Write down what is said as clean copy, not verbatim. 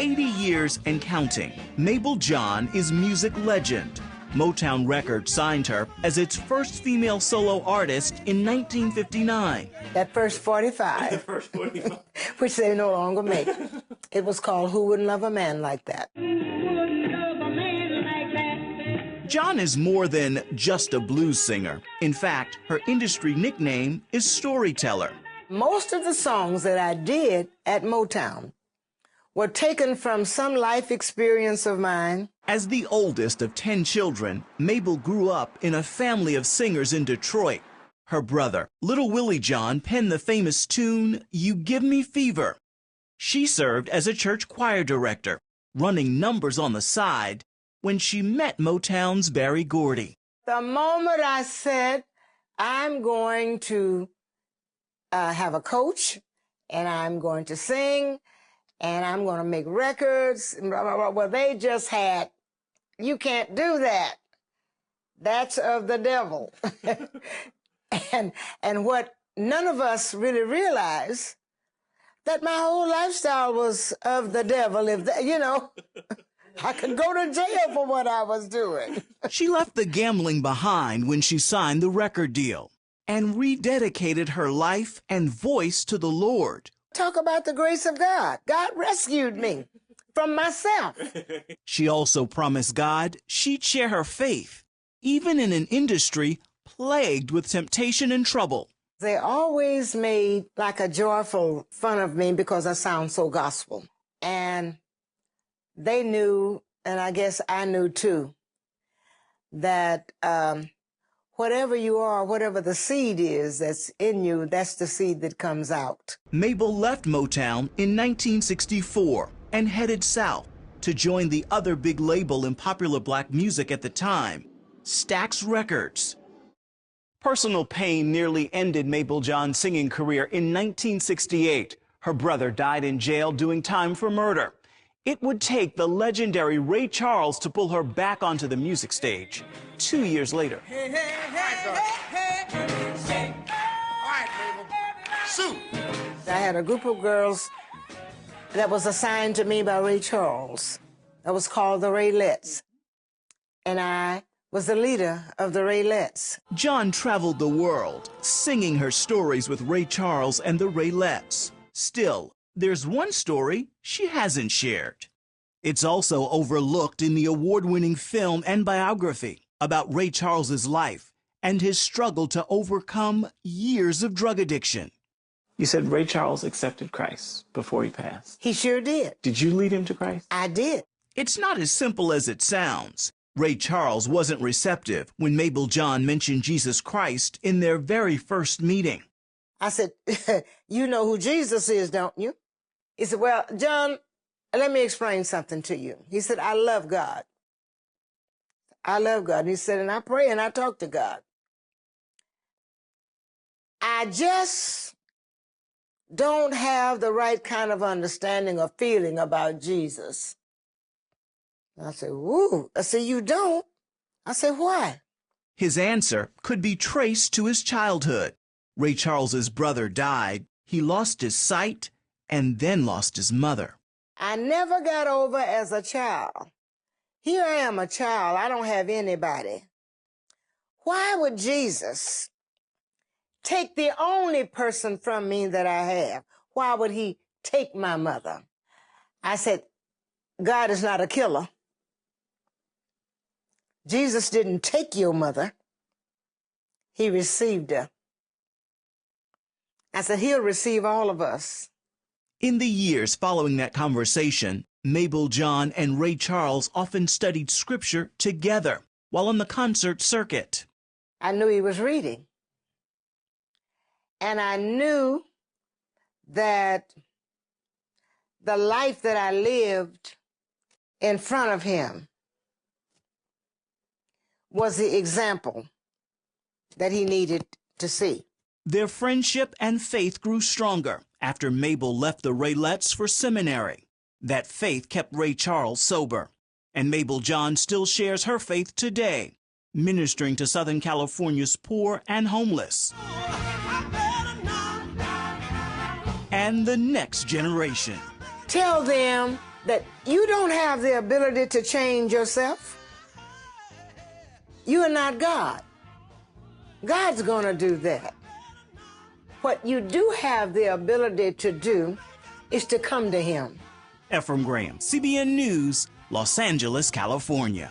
80 years and counting, Mable John is music legend. Motown Records signed her as its first female solo artist in 1959. That first 45, The first 45. which they no longer make. It was called Who Wouldn't Love a Man Like That? John is more than just a blues singer. In fact, her industry nickname is Storyteller. Most of the songs that I did at Motown were taken from some life experience of mine. As the oldest of 10 children, Mable grew up in a family of singers in Detroit. Her brother, Little Willie John, penned the famous tune, You Give Me Fever. She served as a church choir director, running numbers on the side, when she met Motown's Berry Gordy. The moment I said, I'm going to have a coach, and I'm going to sing, and I'm going to make records, well, they just had, you can't do that. That's of the devil. and what none of us really realized, that my whole lifestyle was of the devil, if that, you know. I could go to jail for what I was doing. She left the gambling behind when she signed the record deal and rededicated her life and voice to the Lord. Talk about the grace of God. God rescued me from myself. She also promised God she'd share her faith, even in an industry plagued with temptation and trouble. They always made like a joyful fun of me because I sound so gospel. And they knew, and I guess I knew too, that whatever you are, whatever the seed is that's in you, that's the seed that comes out. Mable left Motown in 1964 and headed south to join the other big label in popular black music at the time, Stax Records. Personal pain nearly ended Mable John's singing career in 1968. Her brother died in jail doing time for murder. It would take the legendary Ray Charles to pull her back onto the music stage 2 years later. Hey, hey, hey, all right, Mable. Sue. I had a group of girls that was assigned to me by Ray Charles. That was called the Raylettes. And I was the leader of the Raylettes. John traveled the world, singing her stories with Ray Charles and the Raylettes. Still, there's one story she hasn't shared. It's also overlooked in the award-winning film and biography about Ray Charles's life and his struggle to overcome years of drug addiction. You said Ray Charles accepted Christ before he passed. He sure did. Did you lead him to Christ? I did. It's not as simple as it sounds. Ray Charles wasn't receptive when Mable John mentioned Jesus Christ in their very first meeting. I said, you know who Jesus is, don't you? He said, well, John, let me explain something to you. He said, I love God. I love God. And he said, and I pray and I talk to God. I just don't have the right kind of understanding or feeling about Jesus. I said, woo. I said, you don't? I said, why? His answer could be traced to his childhood. Ray Charles's brother died. He lost his sight and then lost his mother. I never got over as a child. Here I am, a child. I don't have anybody. Why would Jesus take the only person from me that I have? Why would he take my mother? I said, God is not a killer. Jesus didn't take your mother. He received her. I said, he'll receive all of us. In the years following that conversation, Mable John and Ray Charles often studied scripture together while on the concert circuit. I knew he was reading. And I knew that the life that I lived in front of him was the example that he needed to see. Their friendship and faith grew stronger after Mable left the Raylettes for seminary. That faith kept Ray Charles sober, and Mable John still shares her faith today, ministering to Southern California's poor and homeless. And the next generation. Tell them that you don't have the ability to change yourself. You are not God. God's going to do that. What you do have the ability to do is to come to him. Ephraim Graham, CBN News, Los Angeles, California.